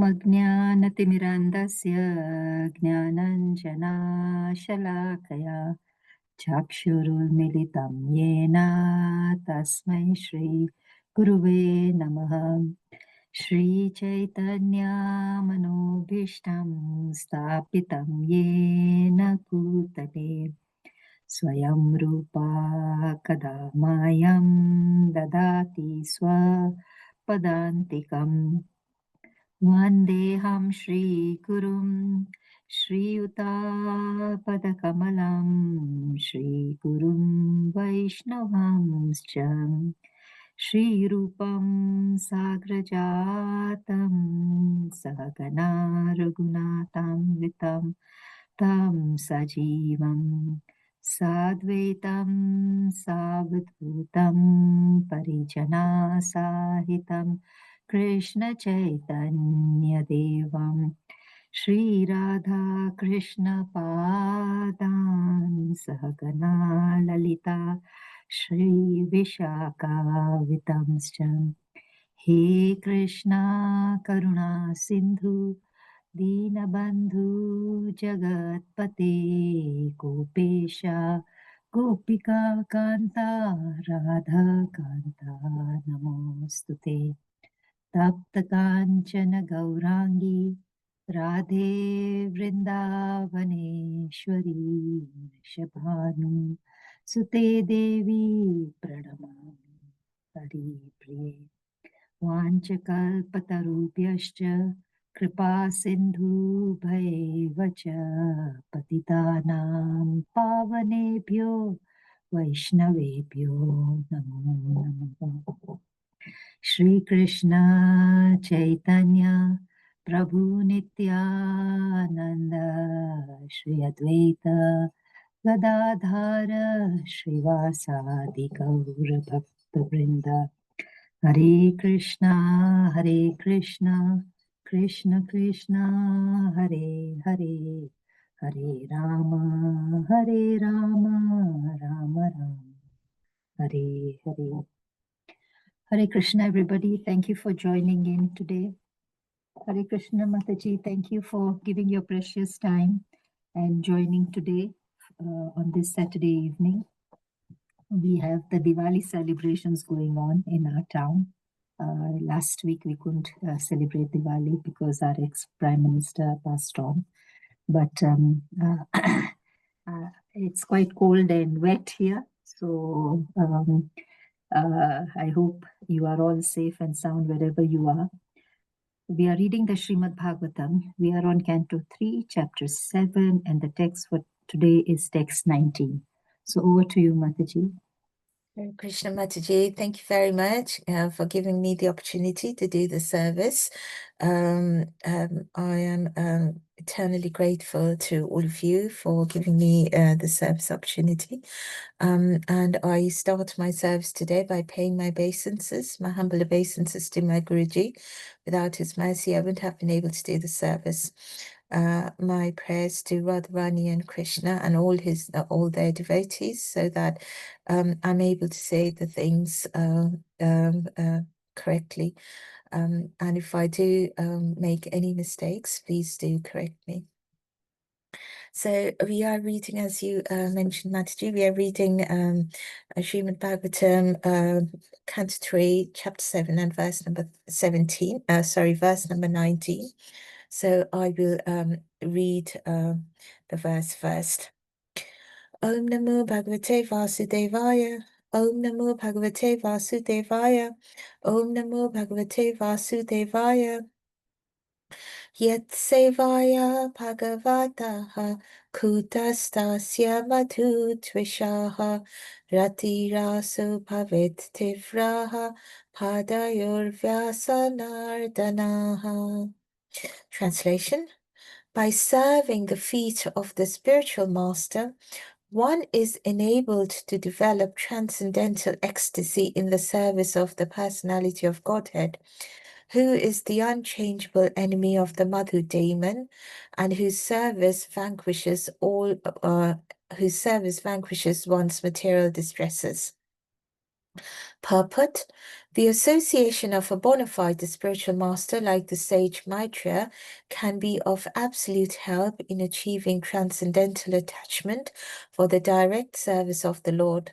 अज्ञानतिमिरान्धस्य ज्ञानाञ्जनाशलाकया चक्षुरुन्मिलितं येन तस्मै श्रीगुरुवे नमः। श्रीचैतन्यमनोभीष्टं स्थापितं येन भूतले स्वयं रूपा कदा मायं ददाति स्वपदान्तिकम्। वन्देऽहं श्रीगुरुं श्रीयुतापदकमलं श्रीगुरुं वैष्णवांश्च श्रीरूपं साग्रजातं सहगना रघुनाथान्वितं तं सजीवं साद्वैतं सावधूतं परिजनासाहितं कृष्ण चैतन्य देवं श्रीराधा कृष्ण पादान् सहगना ललिता श्री विशाखावितंश्च। हे कृष्णा करुणा सिंधु दीनबंधु जगत्पते गोपेशा गोपिका कांता राधा कांता नमोस्तुते। तप्त कांचन गौरांगी राधे वृंदावनेश्वरी वृषभानु सुते देवी प्रणमामि हरिप्रिये। वाञ्छकल्पतरुभ्यश्च कृपा सिन्धुभ्यैव च पतितानां पावनेभ्यो वैष्णवेभ्यो नमो नमः। श्री कृष्ण चैतन्य प्रभु नित्यानंद श्री अद्वैत गदाधर श्रीवासादि गौर भक्त वृंद। हरे कृष्णा कृष्ण कृष्ण हरे हरे, हरे Ram Ram Ram Hare Hare. Hare Krishna, everybody. Thank you for joining in today. Hare Krishna, Mataji. Thank you for giving your precious time and joining today on this Saturday evening. We have the Diwali celebrations going on in our town. Last week we couldn't celebrate Diwali because our ex-Prime Minister passed on. But it's quite cold and wet here. So I hope you are all safe and sound wherever you are. We are reading the Srimad Bhagavatam. We are on Canto 3, Chapter 7, and the text for today is text 19. So over to you, Mataji. Hare Krishna Mataji, thank you very much for giving me the opportunity to do the service. I am eternally grateful to all of you for giving me the service opportunity. And I start my service today by paying my obeisances, my humble obeisances to my Guruji. Without his mercy, I wouldn't have been able to do the service. My prayers to Radharani and Krishna and all their devotees, so that I'm able to say the things correctly. And if I do make any mistakes, please do correct me. So we are reading, as you mentioned, Mataji, we are reading Srimad Bhagavatam, Canto 3, Chapter 7, and verse number 19. So I will read the verse first. Om Namo Bhagavate Vasudevaya. Om Namo Bhagavate Vasudevaya. Om Namo Bhagavate Vasudevaya. Yat Sevaya Bhagavataha Kutastasya Madhu Tvishaha Ratirasu Bhavet Tivraha Padayor Vyasanardanaha. Translation: by serving the feet of the spiritual master, one is enabled to develop transcendental ecstasy in the service of the personality of Godhead, who is the unchangeable enemy of the Madhu demon, and whose service vanquishes one's material distresses. Purport: the association of a bona fide spiritual master like the sage Maitreya can be of absolute help in achieving transcendental attachment for the direct service of the Lord.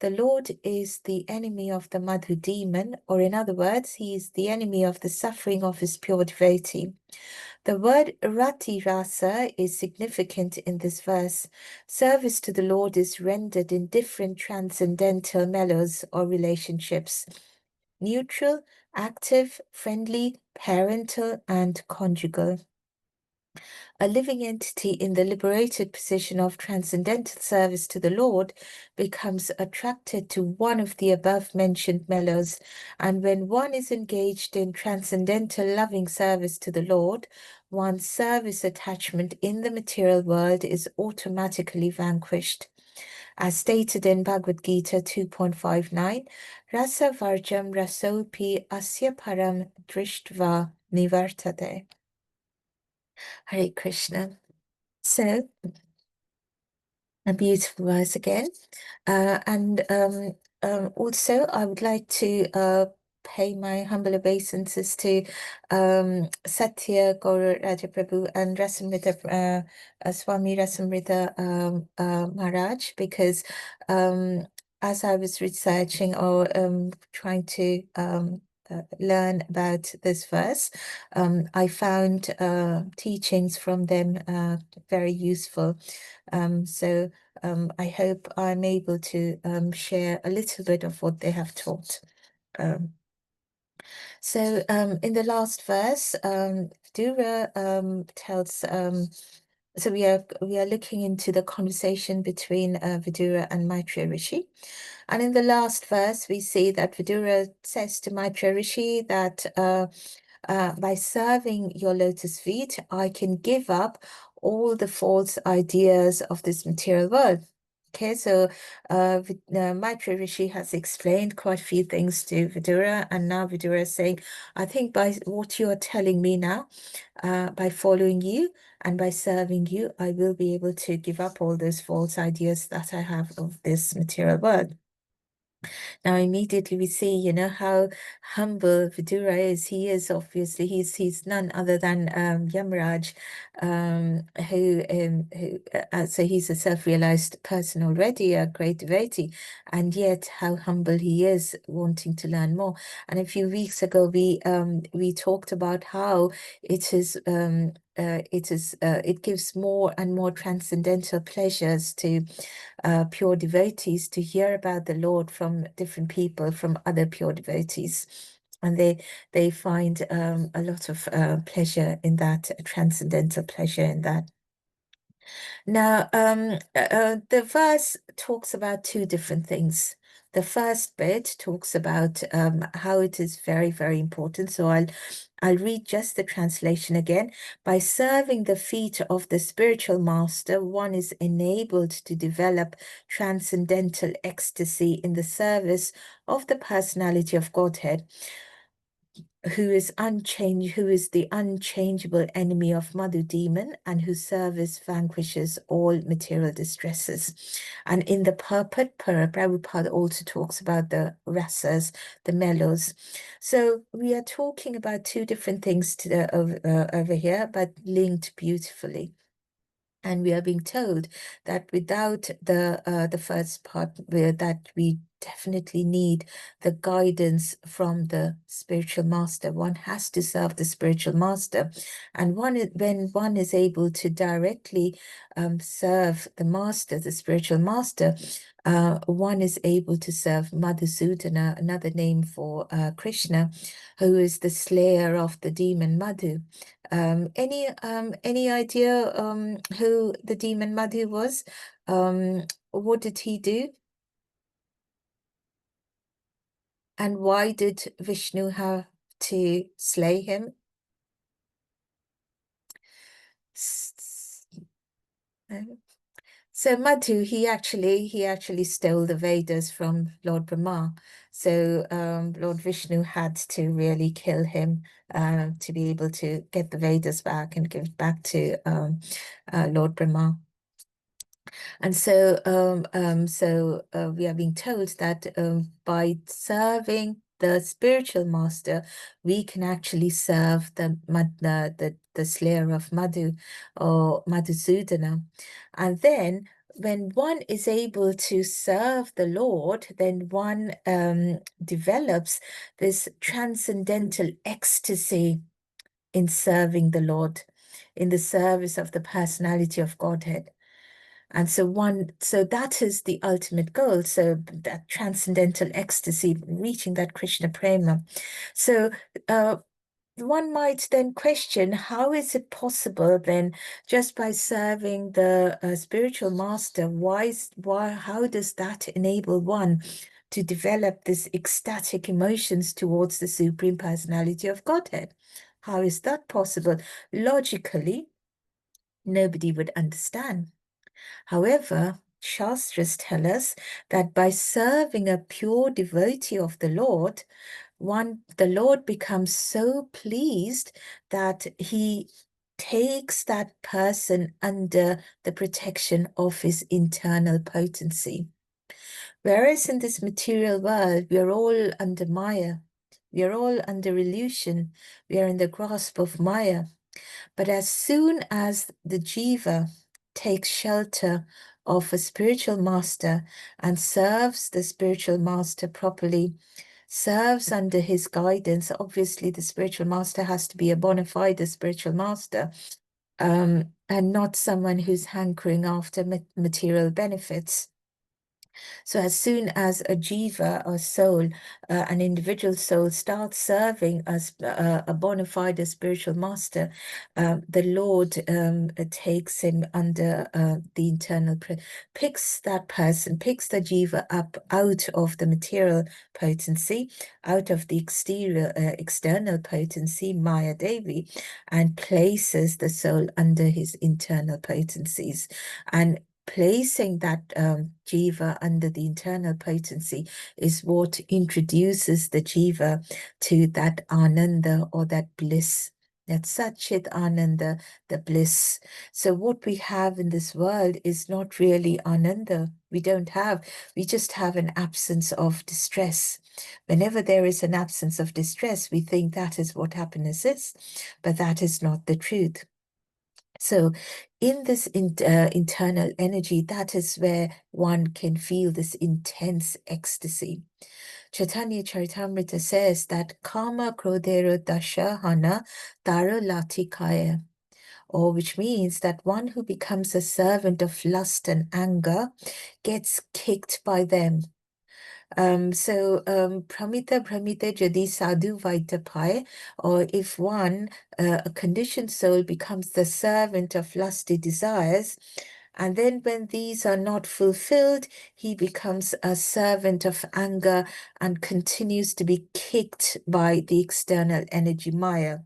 The Lord is the enemy of the Madhu demon, or in other words, he is the enemy of the suffering of his pure devotee. The word rati rasa is significant in this verse. Service to the Lord is rendered in different transcendental mellows or relationships: neutral, active, friendly, parental, and conjugal. A living entity in the liberated position of transcendental service to the Lord becomes attracted to one of the above-mentioned mellows, and when one is engaged in transcendental loving service to the Lord, one's service attachment in the material world is automatically vanquished. As stated in Bhagavad Gita 2.59, Rasa Varjam Rasopi Asya Param Drishtva Nivartate. Hare Krishna. So, a beautiful verse again. And also, I would like to pay my humble obeisances to Satya Gaur Rajaprabhu and Rasamrita, Swami Rasamrita Maharaj, because as I was researching or trying to learn about this verse, I found teachings from them very useful. So I hope I'm able to share a little bit of what they have taught. So in the last verse, Vidura tells, so we are looking into the conversation between Vidura and Maitreya Rishi. And in the last verse, we see that Vidura says to Maitreya Rishi that by serving your lotus feet, I can give up all the false ideas of this material world. Okay, so Maitreya Rishi has explained quite a few things to Vidura, and now Vidura is saying, I think by what you are telling me now, by following you and by serving you, I will be able to give up all those false ideas that I have of this material world. Now, immediately we see, you know, how humble Vidura is. He is obviously, he's none other than Yamaraj, so he's a self-realized person already, a great devotee, and yet how humble he is, wanting to learn more. And a few weeks ago, we talked about how it is. It gives more and more transcendental pleasures to pure devotees to hear about the Lord from different people, from other pure devotees. And they find a lot of pleasure in that, transcendental pleasure in that. Now, the verse talks about two different things. The first bit talks about how it is very, very important. So I'll read just the translation again. By serving the feet of the spiritual master, one is enabled to develop transcendental ecstasy in the service of the personality of Godhead, who is the unchangeable enemy of Madhu demon, and whose service vanquishes all material distresses. And in the purport, Prabhupada also talks about the rasas, the mellows. So we are talking about two different things over here, but linked beautifully. And we are being told that without the first part, that we definitely need the guidance from the spiritual master. One has to serve the spiritual master, and when one is able to directly serve the master, the spiritual master, one is able to serve Madhusudana, another name for Krishna, who is the slayer of the demon Madhu. Any idea who the demon Madhu was? What did he do? And why did Vishnu have to slay him? No. So Madhu, he actually stole the Vedas from Lord Brahma. So Lord Vishnu had to really kill him to be able to get the Vedas back and give it back to Lord Brahma. And so, we are being told that by serving the spiritual master, we can actually serve the slayer of Madhu or Madhusudana. And then when one is able to serve the Lord, then one develops this transcendental ecstasy in serving the Lord, in the service of the personality of Godhead. And so that is the ultimate goal. So that transcendental ecstasy, reaching that Krishna prema. So one might then question, how is it possible then, just by serving the spiritual master, how does that enable one to develop this ecstatic emotions towards the Supreme Personality of Godhead? How is that possible? Logically, nobody would understand. However, Shastras tell us that by serving a pure devotee of the Lord, the Lord becomes so pleased that he takes that person under the protection of his internal potency. Whereas in this material world, we are all under Maya. We are all under illusion. We are in the grasp of Maya. But as soon as the jiva takes shelter of a spiritual master and serves the spiritual master properly, serves under his guidance, obviously the spiritual master has to be a bona fide spiritual master, and not someone who's hankering after material benefits. So as soon as a jiva or soul, an individual soul, starts serving as a bona fide spiritual master, the Lord takes him under the internal, picks that person, picks the jiva up out of the material potency, out of the external potency, Maya Devi, and places the soul under his internal potencies. And placing that jiva under the internal potency is what introduces the jiva to that ananda or that bliss, that Satchit Ananda, the bliss. So what we have in this world is not really ananda. We just have an absence of distress. Whenever there is an absence of distress, we think that is what happiness is, but that is not the truth. So in this internal energy, that is where one can feel this intense ecstasy. Chaitanya Charitamrita says that Kama Krodero Dashahana Taro Latikaya, or which means that one who becomes a servant of lust and anger gets kicked by them. Pramita Jadi Sadhu Vaitapai, or if one, a conditioned soul, becomes the servant of lusty desires, and then when these are not fulfilled, he becomes a servant of anger and continues to be kicked by the external energy Maya.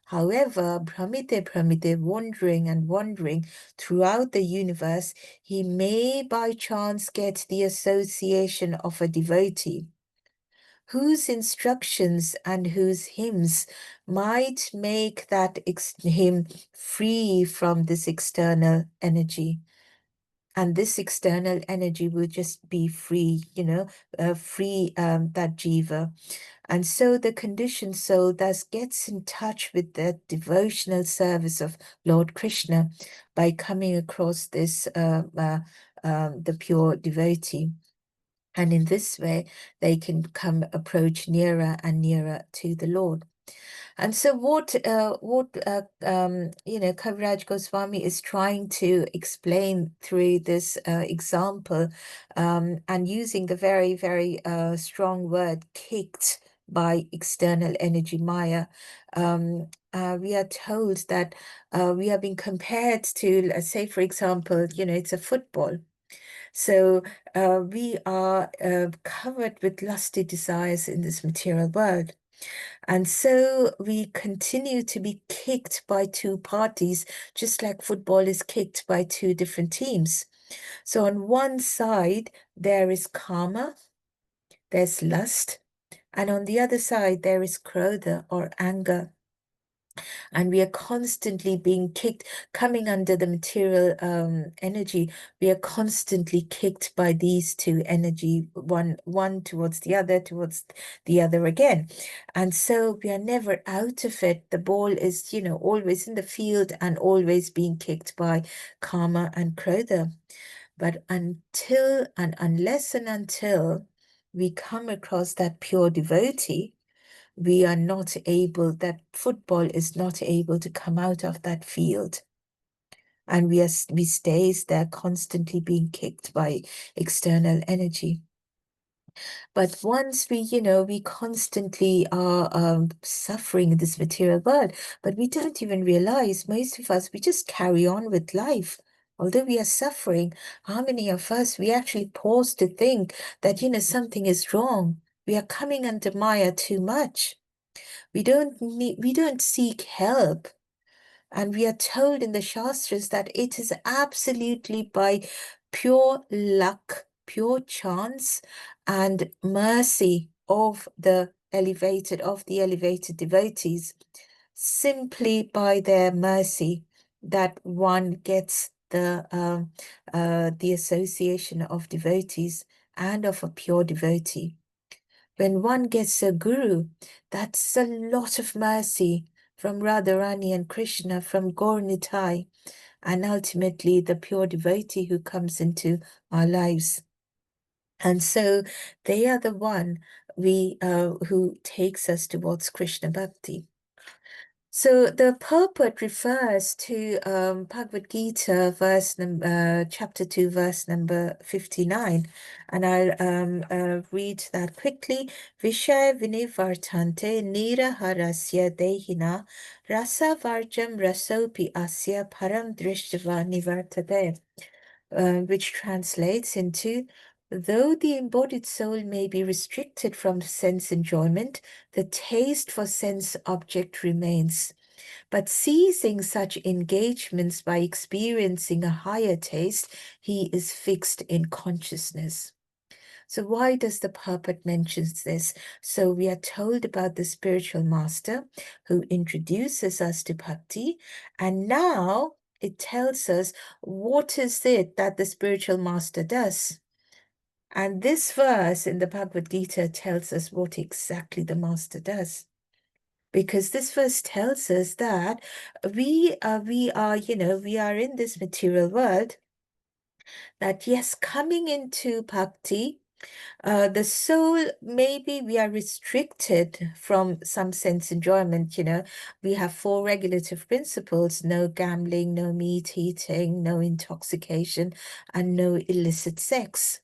However, Pramite, wandering throughout the universe, he may by chance get the association of a devotee whose instructions and whose hymns might make him free from this external energy. And this external energy will just be free, free that jiva. And so the conditioned soul thus gets in touch with the devotional service of Lord Krishna by coming across this, the pure devotee. And in this way, they can approach nearer and nearer to the Lord. And so what Kaviraj Goswami is trying to explain through this example, and using the very, very strong word kicked by external energy Maya, we are told that we are being compared to, let's say, for example, it's a football. So we are covered with lusty desires in this material world. And so we continue to be kicked by two parties, just like football is kicked by two different teams. So on one side, there is karma, there's lust, and on the other side, there is krodha or anger. and we are constantly being kicked, coming under the material energy. We are constantly kicked by these two energy, one towards the other again. And so we are never out of it. The ball is, always in the field and always being kicked by karma and krodha. But unless and until we come across that pure devotee, we are not able, that football is not able to come out of that field. And we stays there constantly being kicked by external energy. But once we constantly are suffering in this material world, but we don't even realize, most of us, we just carry on with life. Although we are suffering, how many of us, we actually pause to think that, something is wrong. We are coming under Maya too much. We don't seek help. And we are told in the Shastras that it is absolutely by pure luck, pure chance, and mercy of the elevated devotees, simply by their mercy, that one gets the association of devotees and of a pure devotee. When one gets a guru, that's a lot of mercy from Radharani and Krishna, from Gaur Nitai, and ultimately the pure devotee who comes into our lives. And so they are the one who takes us towards Krishna Bhakti. So the purport refers to Bhagavad Gita, chapter 2, verse number 59. And I'll read that quickly. Vishaya vinivartante nira harasya dehina rasa varjam rasopi asya param drishtava nivartate. Which translates into, though the embodied soul may be restricted from sense enjoyment, the taste for sense object remains. But seizing such engagements by experiencing a higher taste, he is fixed in consciousness. So why does the purport mention this? So we are told about the spiritual master who introduces us to bhakti, and now it tells us what is it that the spiritual master does. And this verse in the Bhagavad Gita tells us what exactly the master does. Because this verse tells us that we are in this material world, that yes, coming into bhakti, the soul, maybe we are restricted from some sense enjoyment. We have 4 regulative principles: no gambling, no meat eating, no intoxication, and no illicit sex.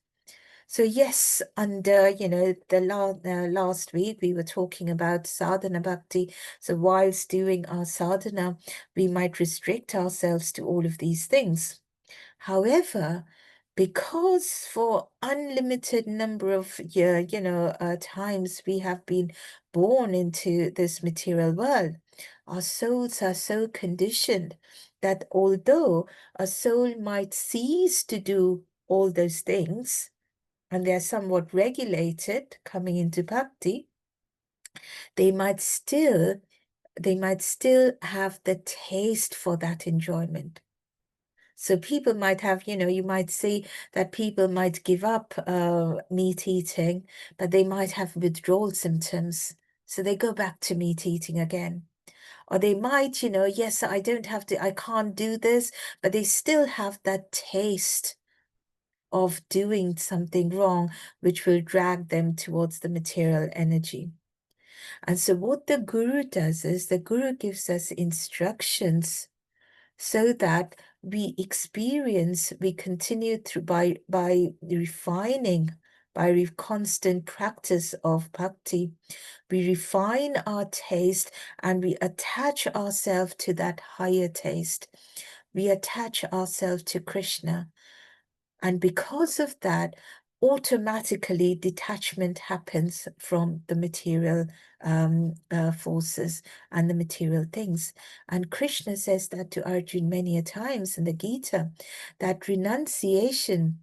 So yes, under, the last week, we were talking about sadhana bhakti. So whilst doing our sadhana, we might restrict ourselves to all of these things. However, because for unlimited number of times we have been born into this material world, our souls are so conditioned that although a soul might cease to do all those things, and they're somewhat regulated coming into bhakti, they might still have the taste for that enjoyment. So people might have, you might see that people might give up meat eating, but they might have withdrawal symptoms. So they go back to meat eating again. Or they might, yes, I can't do this, but they still have that taste of doing something wrong, which will drag them towards the material energy. And so what the guru does is the guru gives us instructions so that we continue through by refining, by constant practice of bhakti. We refine our taste and we attach ourselves to that higher taste. We attach ourselves to Krishna. And because of that, automatically detachment happens from the material forces and the material things. And Krishna says that to Arjuna many a times in the Gita, that renunciation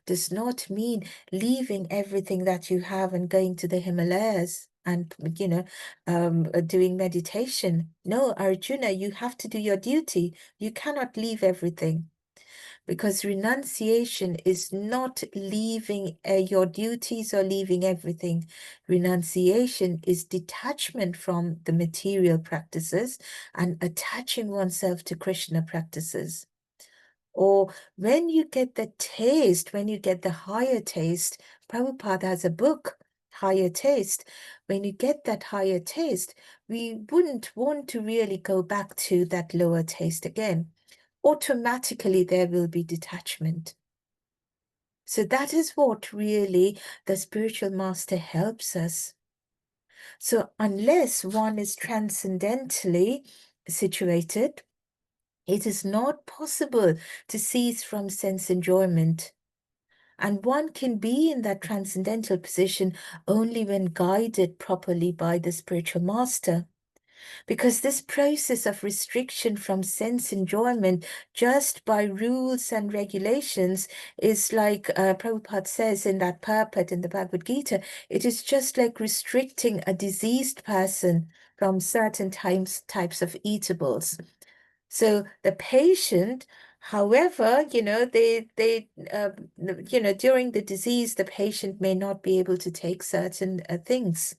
does not mean leaving everything that you have and going to the Himalayas. and, doing meditation. No, Arjuna, you have to do your duty. You cannot leave everything, because renunciation is not leaving your duties or leaving everything. Renunciation is detachment from the material practices and attaching oneself to Krishna practices. Or when you get the taste, when you get the higher taste, Prabhupada has a book, Higher Taste. When you get that higher taste, we wouldn't want to really go back to that lower taste again. Automatically, there will be detachment. So that is what really the spiritual master helps us. So unless one is transcendentally situated, it is not possible to cease from sense enjoyment. And one can be in that transcendental position only when guided properly by the spiritual master. Because this process of restriction from sense enjoyment just by rules and regulations is like Prabhupada says in that purport in the Bhagavad Gita, it is just like restricting a diseased person from certain types of eatables. So the patient, however, during the disease, the patient may not be able to take certain things,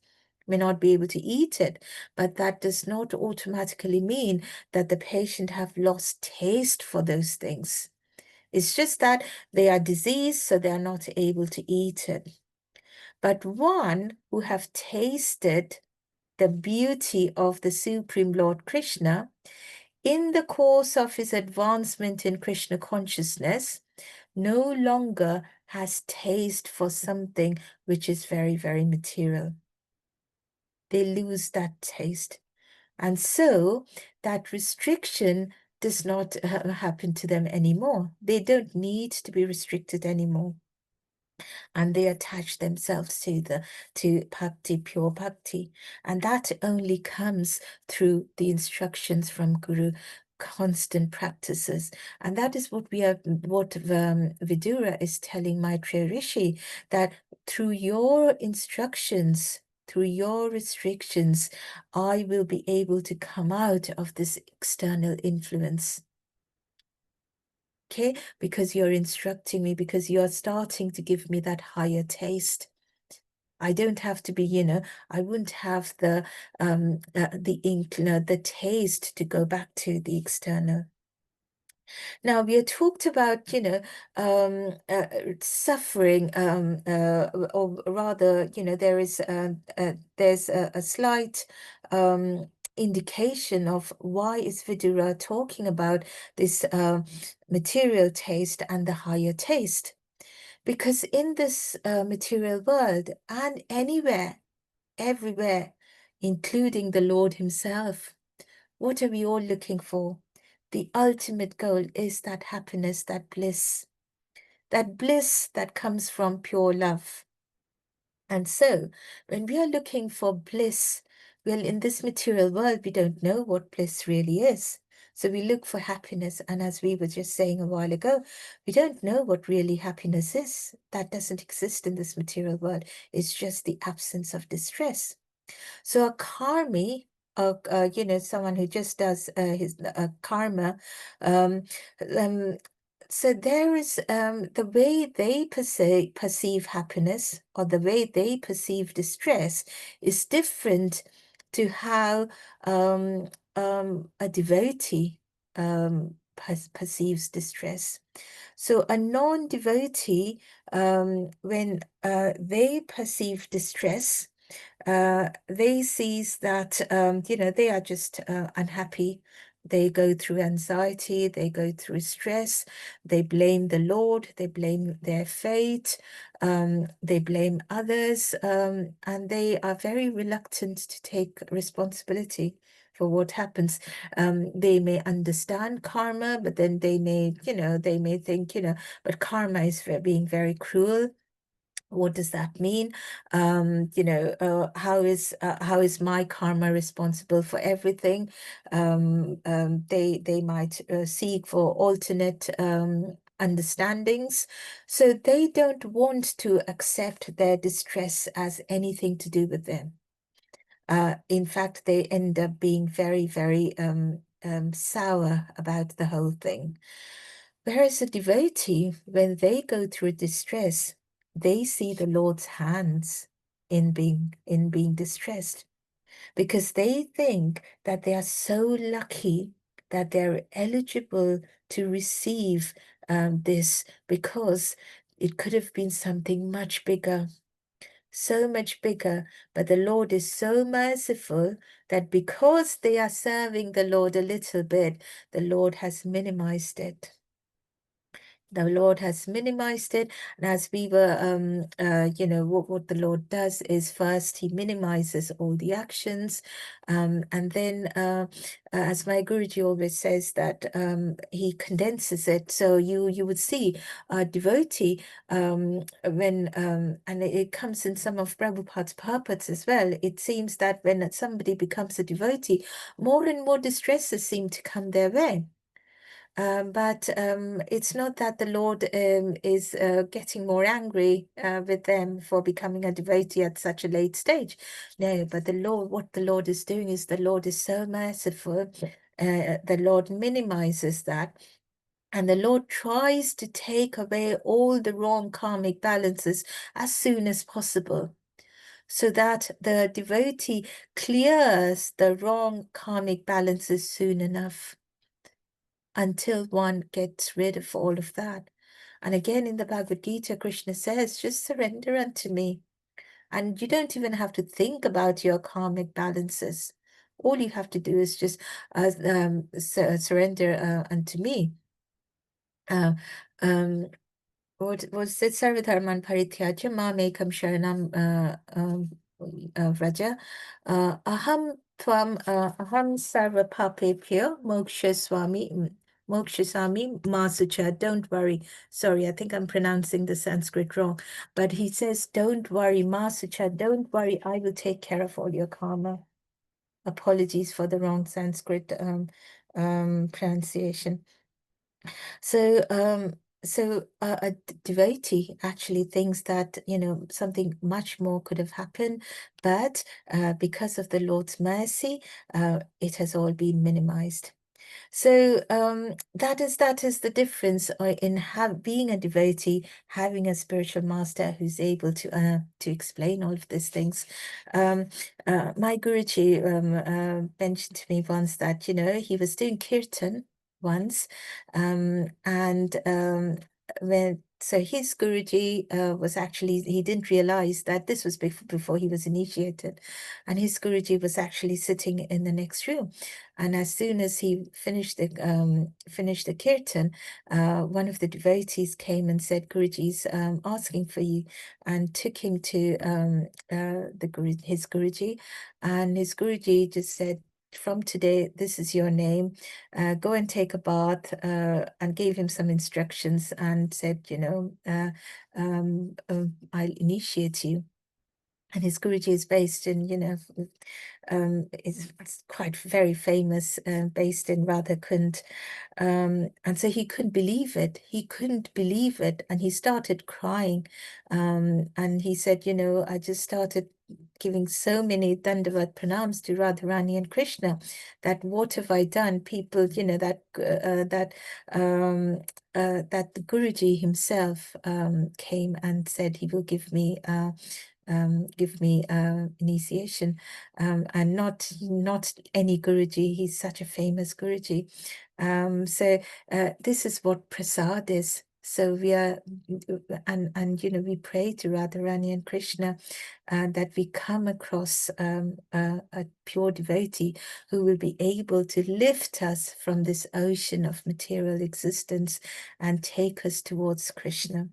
may not be able to eat it, but that does not automatically mean that the patient have lost taste for those things. It's just that they are diseased, so they are not able to eat it. But one who have tasted the beauty of the Supreme Lord Krishna, in the course of his advancement in Krishna consciousness, no longer has taste for something which is very, very material. They lose that taste. And so that restriction does not happen to them anymore. They don't need to be restricted anymore. And they attach themselves to bhakti, pure bhakti. And that only comes through the instructions from Guru, constant practices. And that is what Vidura is telling Maitreya Rishi, that through your instructions, through your restrictions, I will be able to come out of this external influence. Okay, because you're instructing me, because you're starting to give me that higher taste. I don't have to be, I wouldn't have the the taste to go back to the external. Now we had talked about, suffering, or rather, there's a slight indication of why is Vidura talking about this material taste and the higher taste. Because in this material world and anywhere, everywhere, including the Lord himself, what are we all looking for? The ultimate goal is that happiness, that bliss that comes from pure love. And so when we are looking for bliss, well, in this material world, we don't know what bliss really is. So we look for happiness. And as we were just saying a while ago, we don't know what really happiness is. That doesn't exist in this material world. It's just the absence of distress. So a karmi, someone who just does his karma, um, um, so there is the way they perceive happiness or the way they perceive distress is different to how a devotee perceives distress. So a non-devotee, when they perceive distress, they sees that they are just unhappy. They go through anxiety, they go through stress, they blame the Lord, they blame their fate, they blame others, and they are very reluctant to take responsibility for what happens. They may understand karma, but then they may think, but karma is being very cruel. What does that mean? How is my karma responsible for everything? They might seek for alternate understandings. So they don't want to accept their distress as anything to do with them. In fact, they end up being very, very sour about the whole thing. Whereas a devotee, when they go through distress, they see the Lord's hands in being distressed, because they think that they are so lucky that they're eligible to receive this, because it could have been something much bigger, so much bigger. But the Lord is so merciful that because they are serving the Lord a little bit, the Lord has minimized it. The Lord has minimized it. And as we were, what the Lord does is first he minimizes all the actions. And then, as my Guruji always says, that he condenses it. So you would see a devotee when, and it comes in some of Prabhupada's purports as well. It seems that when somebody becomes a devotee, more and more distresses seem to come their way. But it's not that the Lord is getting more angry with them for becoming a devotee at such a late stage. No, but the Lord, what the Lord is doing is the Lord is so merciful. The Lord minimizes that. And the Lord tries to take away all the wrong karmic balances as soon as possible, so that the devotee clears the wrong karmic balances soon enough, until one gets rid of all of that. And again, in the Bhagavad Gita, Krishna says, just surrender unto me. And you don't even have to think about your karmic balances. All you have to do is just surrender unto me. What was it? Sarvadharman Parityajya Mamekam Sharanam Vraja. Aham Sarva Papepyo Mokshasami Masucha. Don't worry. Sorry, I think I'm pronouncing the Sanskrit wrong. But he says, don't worry, Masucha, don't worry. I will take care of all your karma. Apologies for the wrong Sanskrit pronunciation. So, a devotee actually thinks that, something much more could have happened, but because of the Lord's mercy, it has all been minimized. So that is the difference in being a devotee, having a spiritual master who's able to explain all of these things. My Guruji mentioned to me once that he was doing kirtan once, and so his Guruji was actually, he didn't realize that this was before he was initiated, and his Guruji was actually sitting in the next room. And as soon as he finished the kirtan, one of the devotees came and said, Guruji's asking for you, and took him to his Guruji, and his Guruji just said, from today, this is your name. Go and take a bath, and gave him some instructions and said, I'll initiate you. And his Guruji is based in, is quite very famous, based in Radhakund. And so he couldn't believe it. He couldn't believe it. And he started crying. And he said, I just started giving so many Dandavat pranams to Radharani and Krishna, that what have I done? People, that the Guruji himself came and said he will give me initiation, and not any Guruji. He's such a famous Guruji. So this is what prasad is. So we are, and we pray to Radharani and Krishna that we come across a pure devotee who will be able to lift us from this ocean of material existence and take us towards Krishna.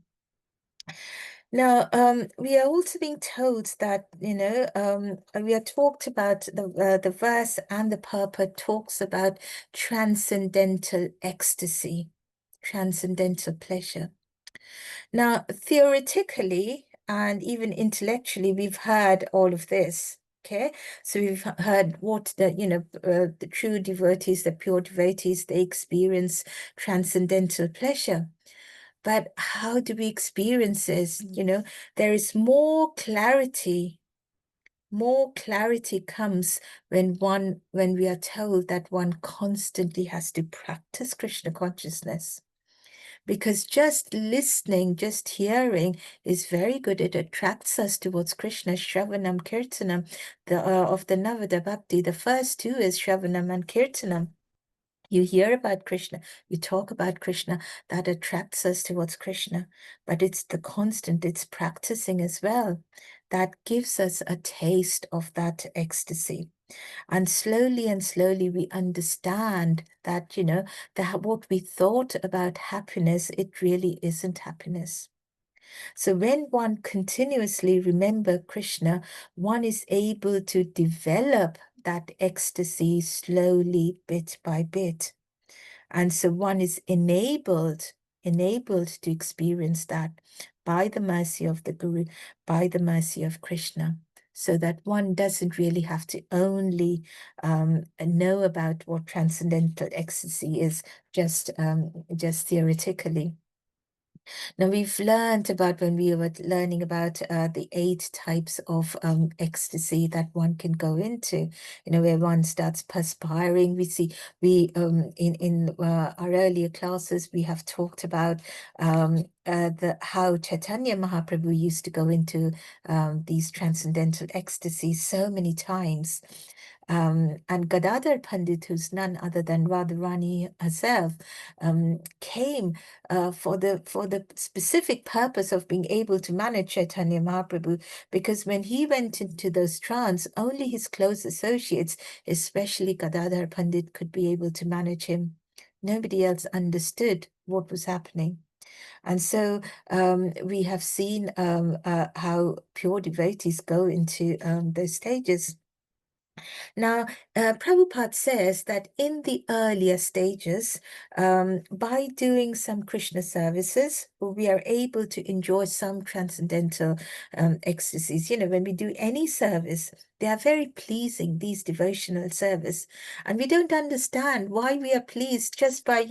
Now, we are also being told that, we are talked about the verse, and the purport talks about transcendental ecstasy, transcendental pleasure. Now, theoretically and even intellectually, we've heard all of this. Okay, so we've heard what the true devotees, the pure devotees, they experience transcendental pleasure. But how do we experience this? There is more clarity more clarity comes when we are told that one constantly has to practice Krishna consciousness. Because just listening, just hearing is very good. It attracts us towards Krishna. Shravanam, Kirtanam, of the Navada Bhakti. The first two is Shravanam and Kirtanam. You hear about Krishna, you talk about Krishna, that attracts us towards Krishna. But it's the constant, it's practicing as well, that gives us a taste of that ecstasy. And slowly we understand that, that what we thought about happiness, it really isn't happiness. So when one continuously remember Krishna, one is able to develop that ecstasy slowly, bit by bit. And so one is enabled to experience that by the mercy of the Guru, by the mercy of Krishna, so that one doesn't really have to only know about what transcendental ecstasy is just theoretically. Now, we've learned about when we were learning about the 8 types of ecstasy that one can go into, where one starts perspiring. In our earlier classes, we have talked about how Chaitanya Mahaprabhu used to go into these transcendental ecstasies so many times. And Gadadhar Pandit, who's none other than Radharani herself, came for the specific purpose of being able to manage Chaitanya Mahaprabhu, because when he went into those trance, only his close associates, especially Gadadhar Pandit, could be able to manage him. Nobody else understood what was happening. And so we have seen how pure devotees go into those stages. Now, Prabhupada says that in the earlier stages, by doing some Krishna services, we are able to enjoy some transcendental ecstasies. When we do any service, they are very pleasing, these devotional service. And we don't understand why we are pleased just by,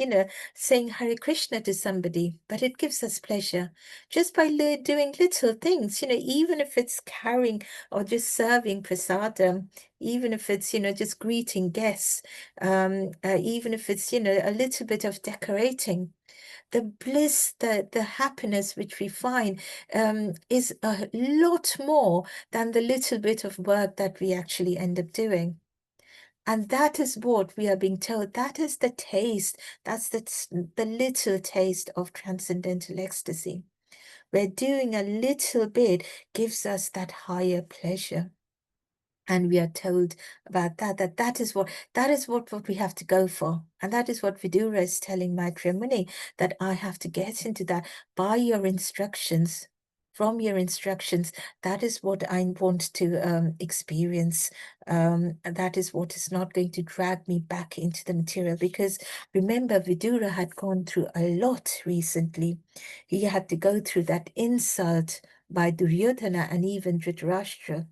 saying Hare Krishna to somebody, but it gives us pleasure. Just by doing little things, even if it's carrying or just serving prasadam, even if it's, just greeting guests, even if it's, a little bit of decorating, the bliss, the happiness which we find is a lot more than the little bit of work that we actually end up doing. And that is what we are being told. That is the taste. That's the little taste of transcendental ecstasy, where doing a little bit gives us that higher pleasure. And we are told about that is what we have to go for. And that is what Vidura is telling Maitreya Muni, that I have to get into that by your instructions. From your instructions, that is what I want to experience. That is what is not going to drag me back into the material. Because remember, Vidura had gone through a lot recently. He had to go through that insult by Duryodhana and even Dhritarashtra.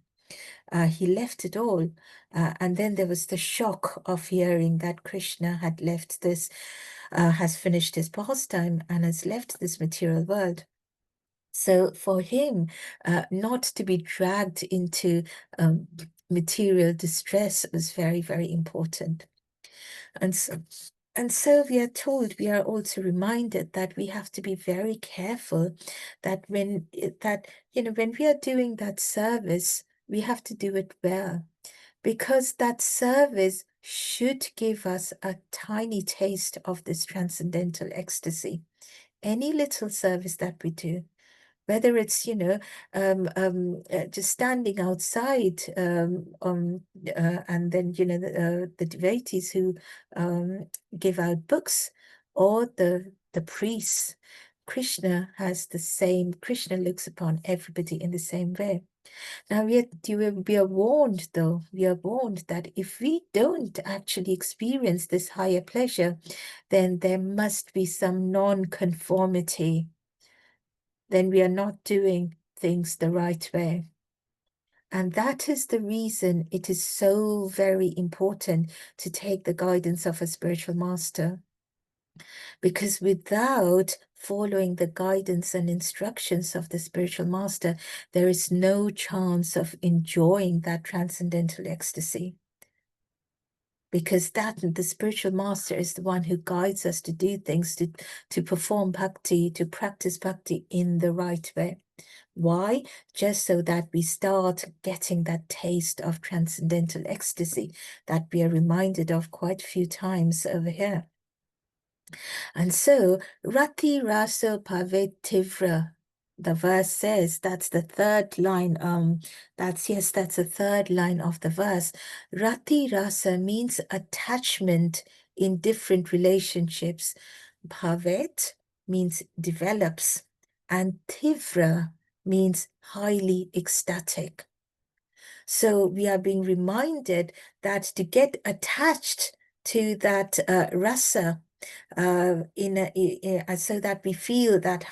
He left it all. And then there was the shock of hearing that Krishna had left this, has finished his pastime and has left this material world. So for him, not to be dragged into material distress was very, very important. And so we are told, we are also reminded that we have to be very careful that when we are doing that service, we have to do it well, because that service should give us a tiny taste of this transcendental ecstasy. Any little service that we do, whether it's just standing outside and then the devotees who give out books, or the priests. Krishna looks upon everybody in the same way. Now we are warned, though, that if we don't actually experience this higher pleasure, then there must be some non-conformity. Then we are not doing things the right way. And that is the reason it is so very important to take the guidance of a spiritual master. Because without following the guidance and instructions of the spiritual master, there is no chance of enjoying that transcendental ecstasy. Because the spiritual master is the one who guides us to do things, to perform bhakti, to practice bhakti in the right way. Why? Just so that we start getting that taste of transcendental ecstasy that we are reminded of quite a few times over here. And so, Rati Rasa Pavetivra, the verse says, that's the third line, that's the third line of the verse. Rati Rasa means attachment in different relationships. Bhavet means develops, and Tivra means highly ecstatic. So we are being reminded that to get attached to that rasa, so that we feel that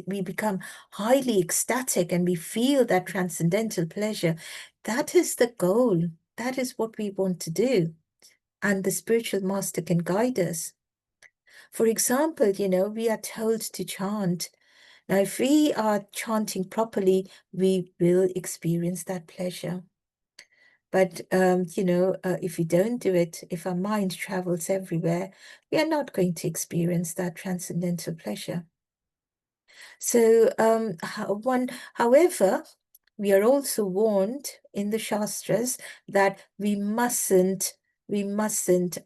we become highly ecstatic and we feel that transcendental pleasure. That is the goal. That is what we want to do. And the spiritual master can guide us. For example, we are told to chant. Now, if we are chanting properly, we will experience that pleasure. But, if we don't do it, if our mind travels everywhere, we are not going to experience that transcendental pleasure. So, however, we are also warned in the Shastras that we mustn't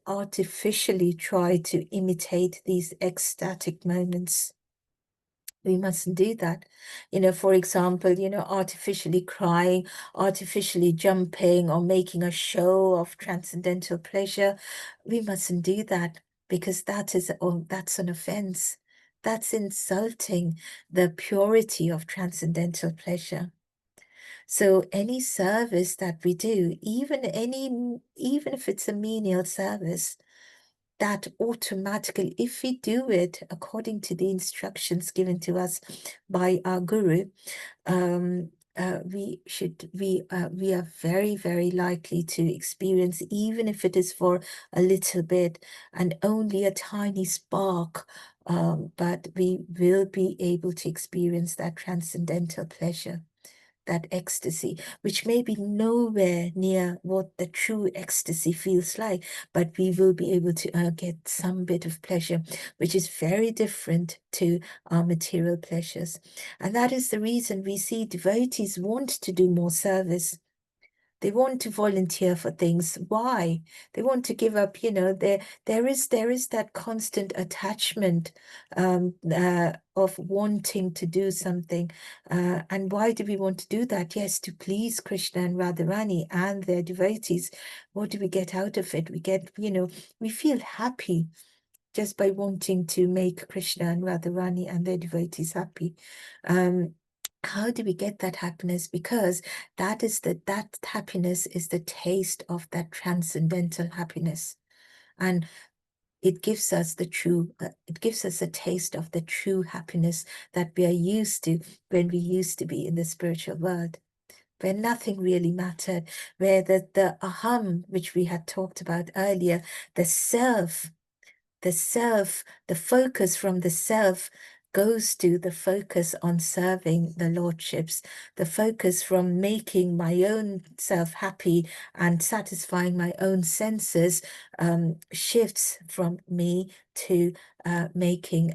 artificially try to imitate these ecstatic moments. We mustn't do that. For example, artificially crying, artificially jumping, or making a show of transcendental pleasure. We mustn't do that, because that's an offense. That's insulting the purity of transcendental pleasure. So any service that we do, even if it's a menial service, that automatically, if we do it according to the instructions given to us by our guru, we are very, very likely to experience, even if it is for a little bit and only a tiny spark, but we will be able to experience that transcendental pleasure, that ecstasy, which may be nowhere near what the true ecstasy feels like, but we will be able to get some bit of pleasure, which is very different to our material pleasures. And that is the reason we see devotees want to do more service. They want to volunteer for things. Why? They want to give up, there is that constant attachment of wanting to do something. And why do we want to do that? Yes, to please Krishna and Radharani and their devotees. What do we get out of it? We get, we feel happy just by wanting to make Krishna and Radharani and their devotees happy. How do we get that happiness? Because that happiness is the taste of that transcendental happiness. And it gives us a taste of the true happiness that we are used to when we used to be in the spiritual world, where nothing really mattered, where the aham, which we had talked about earlier, the focus from the self goes to the focus on serving the lordships, the focus from making my own self happy and satisfying my own senses shifts from me to making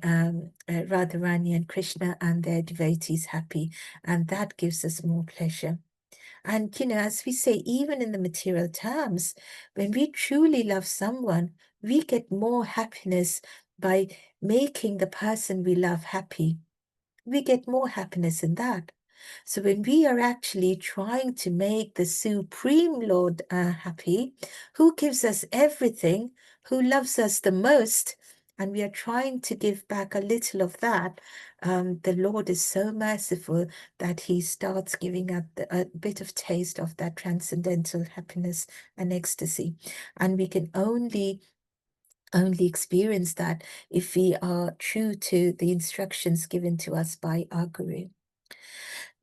Radharani and Krishna and their devotees happy. And that gives us more pleasure. And, as we say, even in the material terms, when we truly love someone, we get more happiness by making the person we love happy. We get more happiness in that. So when we are actually trying to make the Supreme Lord happy, who gives us everything, who loves us the most, and we are trying to give back a little of that, the Lord is so merciful that he starts giving us a bit of taste of that transcendental happiness and ecstasy. And we can only experience that if we are true to the instructions given to us by our guru.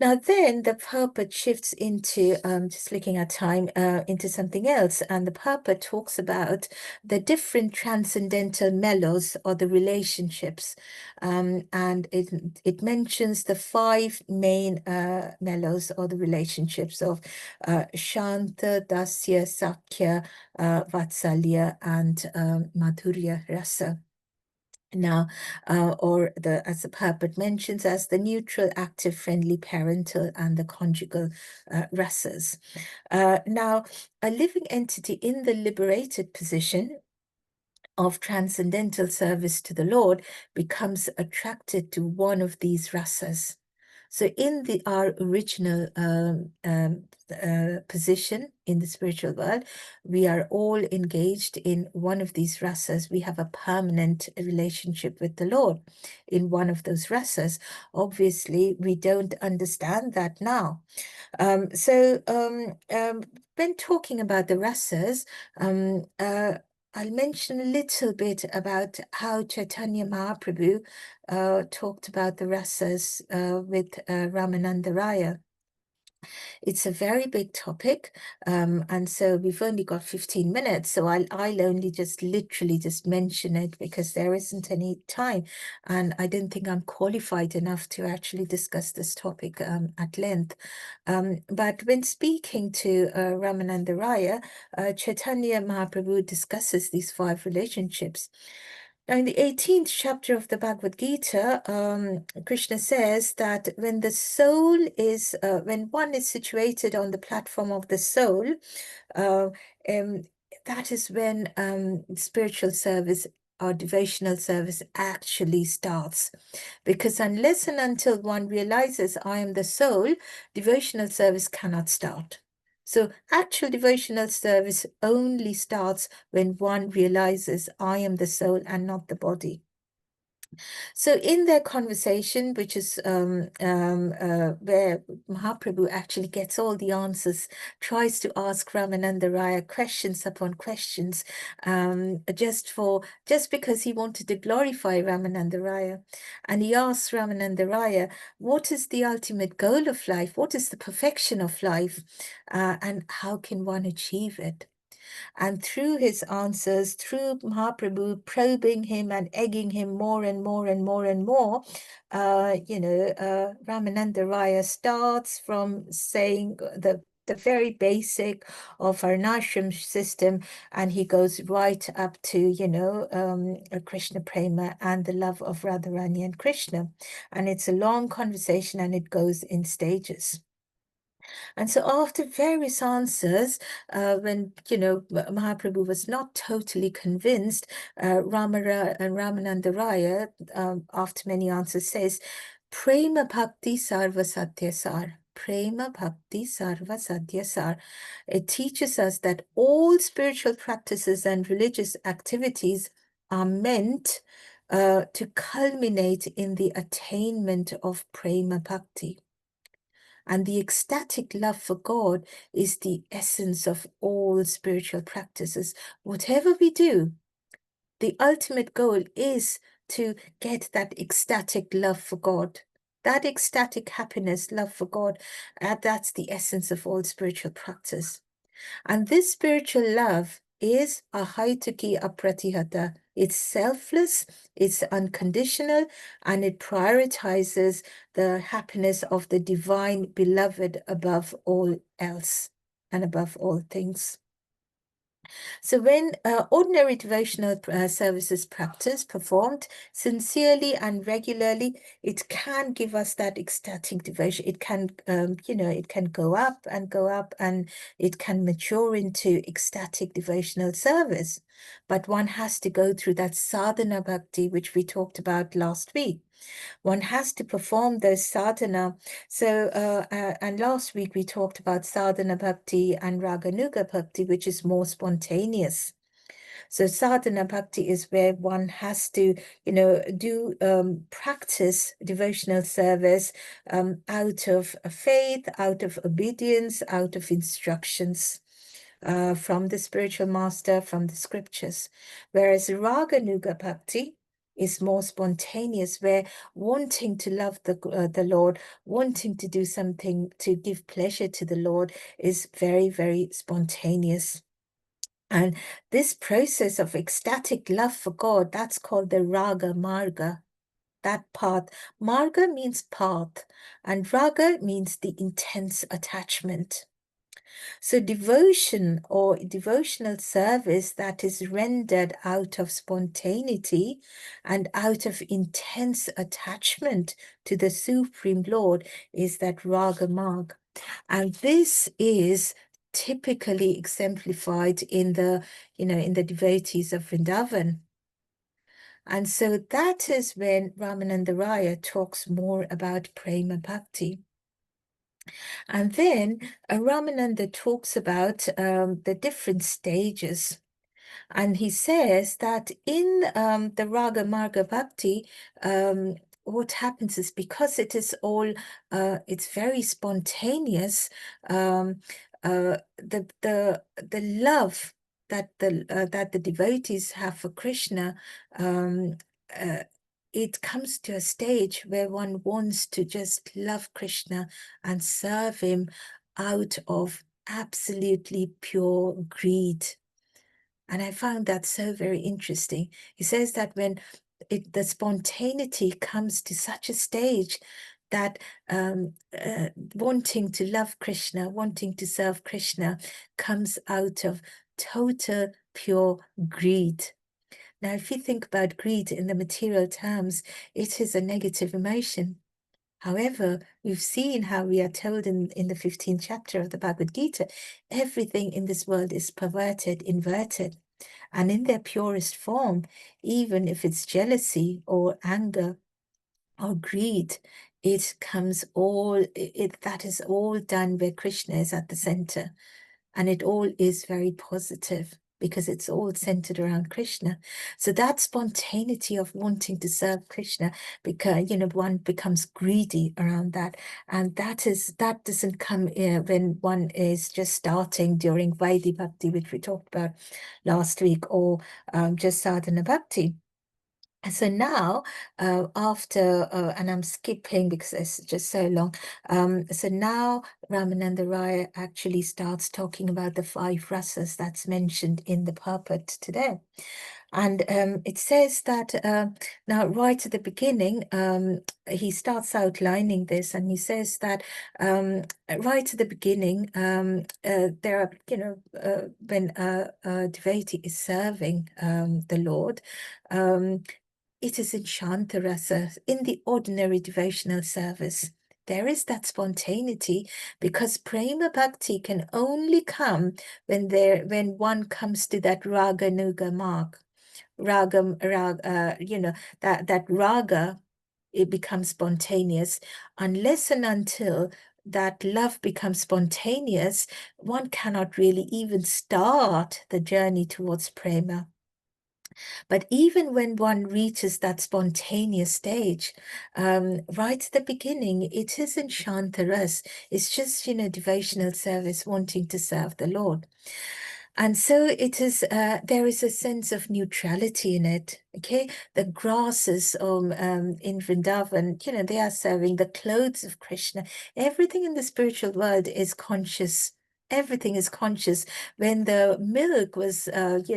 Now then the purport shifts into, just looking at time, into something else. And the purport talks about the different transcendental mellows or the relationships. And it mentions the 5 main mellows or the relationships of Shanta, Dasya, Sakya, Vatsalya, and Madhurya Rasa. Now, as the purport mentions, as the neutral, active, friendly, parental, and the conjugal rasas. Now, a living entity in the liberated position of transcendental service to the Lord becomes attracted to one of these rasas. So in our original position in the spiritual world, we are all engaged in one of these rasas. We have a permanent relationship with the Lord in one of those rasas. Obviously, we don't understand that now. When talking about the rasas, I'll mention a little bit about how Chaitanya Mahaprabhu talked about the rasas with Ramananda Raya. It's a very big topic, and so we've only got 15 minutes, so I'll only just literally just mention it because there isn't any time, and I don't think I'm qualified enough to actually discuss this topic at length. But when speaking to Ramananda Raya, Chaitanya Mahaprabhu discusses these 5 relationships. Now, in the 18th chapter of the Bhagavad Gita, Krishna says that when the soul is, when one is situated on the platform of the soul, that is when spiritual service or devotional service actually starts. Because unless and until one realizes I am the soul, devotional service cannot start. So actual devotional service only starts when one realizes I am the soul and not the body. So in their conversation, which is where Mahaprabhu actually gets all the answers, tries to ask Ramananda Raya questions upon questions, just because he wanted to glorify Ramananda Raya. And he asks Ramananda Raya, what is the ultimate goal of life? What is the perfection of life? And how can one achieve it? And through his answers, through Mahaprabhu probing him and egging him more and more and more and more, Ramananda Raya starts from saying the very basic of our Varnashram system, and he goes right up to, Krishna Prema and the love of Radharani and Krishna. And it's a long conversation and it goes in stages. And so after various answers, when, Mahaprabhu was not totally convinced, Ramananda Raya, after many answers, says, Prema Bhakti Sarva Satyasar. Prema Bhakti Sarva Satyasar. It teaches us that all spiritual practices and religious activities are meant to culminate in the attainment of Prema Bhakti. And the ecstatic love for God is the essence of all spiritual practices. Whatever we do, the ultimate goal is to get that ecstatic love for God. That ecstatic happiness, love for God, that's the essence of all spiritual practice. And this spiritual love is ahaituki apratihata. It's selfless, it's unconditional, and it prioritizes the happiness of the divine beloved above all else and above all things. So when ordinary devotional services practice performed sincerely and regularly, it can give us that ecstatic devotion. It can, it can go up and it can mature into ecstatic devotional service. But one has to go through that sadhana bhakti, which we talked about last week. One has to perform those sadhana. So, and last week we talked about sadhana bhakti and raganuga bhakti, which is more spontaneous. So sadhana bhakti is where one has to, practice devotional service out of faith, out of obedience, out of instructions. From the spiritual master, from the scriptures. Whereas Raganuga Bhakti is more spontaneous, where wanting to love the Lord, wanting to do something to give pleasure to the Lord is very, very spontaneous. And this process of ecstatic love for God, that's called the Raga Marga, that path. Marga means path, and Raga means the intense attachment. So devotion or devotional service that is rendered out of spontaneity and out of intense attachment to the Supreme Lord is that Raga Marg. And this is typically exemplified in the, in the devotees of Vrindavan. And so that is when Ramananda Raya talks more about Prema Bhakti. And then Ramananda talks about the different stages. And he says that in the Raga Marga Bhakti, what happens is, because it is all, it's very spontaneous, the love that the devotees have for Krishna, uh, it comes to a stage where one wants to just love Krishna and serve him out of absolutely pure greed. And I found that so very interesting. He says that when the spontaneity comes to such a stage that wanting to love Krishna, wanting to serve Krishna comes out of total pure greed. Now, if you think about greed in the material terms, it is a negative emotion. However, we've seen how we are told in the 15th chapter of the Bhagavad Gita, everything in this world is perverted, inverted. And in their purest form, even if it's jealousy or anger or greed, it comes all, that is all done where Krishna is at the center. And it all is very positive because it's all centered around Krishna. So that spontaneity of wanting to serve Krishna, because, one becomes greedy around that. And that doesn't come when one is just starting during Vaidhi Bhakti, which we talked about last week, or just Sadhana Bhakti. So now, after, and I'm skipping because it's just so long. So now Ramananda Raya actually starts talking about the 5 rasas that's mentioned in the purport today. And it says that now, right at the beginning, he starts outlining this, and he says that right at the beginning, there are, when a devotee is serving the Lord, it is in Shantarasa, in the ordinary devotional service. There is that spontaneity, because Prema Bhakti can only come when one comes to that Raga Nuga mark. That Raga, it becomes spontaneous. Unless and until that love becomes spontaneous, one cannot really even start the journey towards Prema. But even when one reaches that spontaneous stage, right at the beginning, it isn't Shantaras. It's just, devotional service, wanting to serve the Lord. And so it is, there is a sense of neutrality in it, okay? The grasses in Vrindavan, they are serving the clothes of Krishna. Everything in the spiritual world is conscious. Everything is conscious. When the milk was, when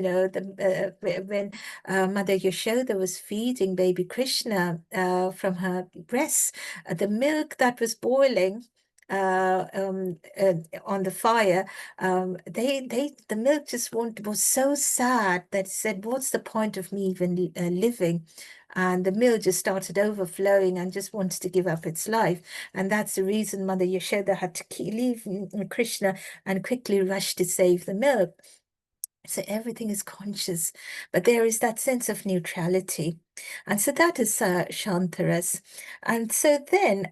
Mother Yashoda was feeding baby Krishna from her breasts, the milk that was boiling on the fire, the milk just was so sad that it said, what's the point of me even living? And the milk just started overflowing and just wanted to give up its life. And that's the reason Mother Yashoda had to leave Krishna and quickly rush to save the milk. So everything is conscious, but there is that sense of neutrality. And so that is Shantaras. And so then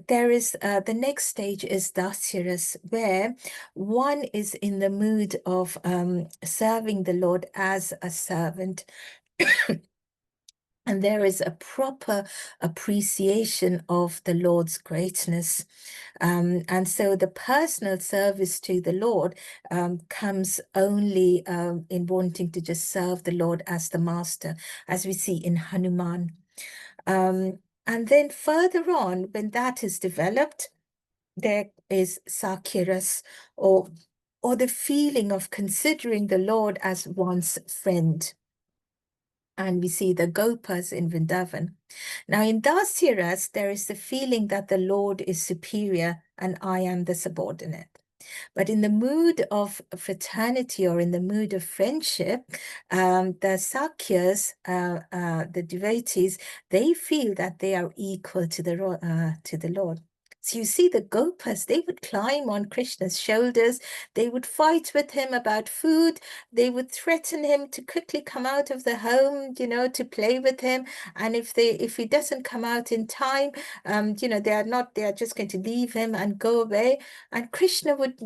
there is the next stage is Dasyaras, where one is in the mood of serving the Lord as a servant. And there is a proper appreciation of the Lord's greatness. And so the personal service to the Lord comes only in wanting to just serve the Lord as the master, as we see in Hanuman. And then further on, when that is developed, there is Sakiras, or the feeling of considering the Lord as one's friend. And we see the Gopas in Vrindavan. Now in Dasiras, there is the feeling that the Lord is superior and I am the subordinate. But in the mood of fraternity or in the mood of friendship, the Sakyas, the devotees, they feel that they are equal to the Lord. So you see the Gopas, they would climb on Krishna's shoulders, they would fight with him about food, they would threaten him to quickly come out of the home, to play with him. And if he doesn't come out in time, they are just going to leave him and go away. And Krishna would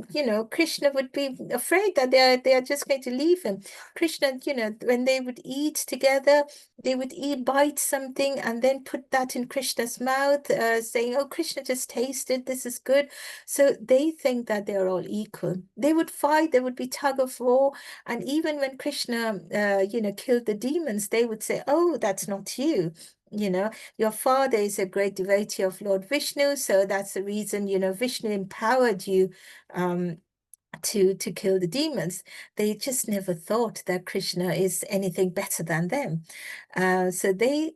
be afraid that they are just going to leave him. Krishna, when they would eat together, they would bite something and then put that in Krishna's mouth, saying, "Oh, Krishna just tasted, this is good." So they think that they are all equal. They would fight, there would be tug of war. And even when Krishna, killed the demons, they would say, "Oh, that's not you. Your father is a great devotee of Lord Vishnu, so that's the reason, Vishnu empowered you to kill the demons." They just never thought that Krishna is anything better than them. So they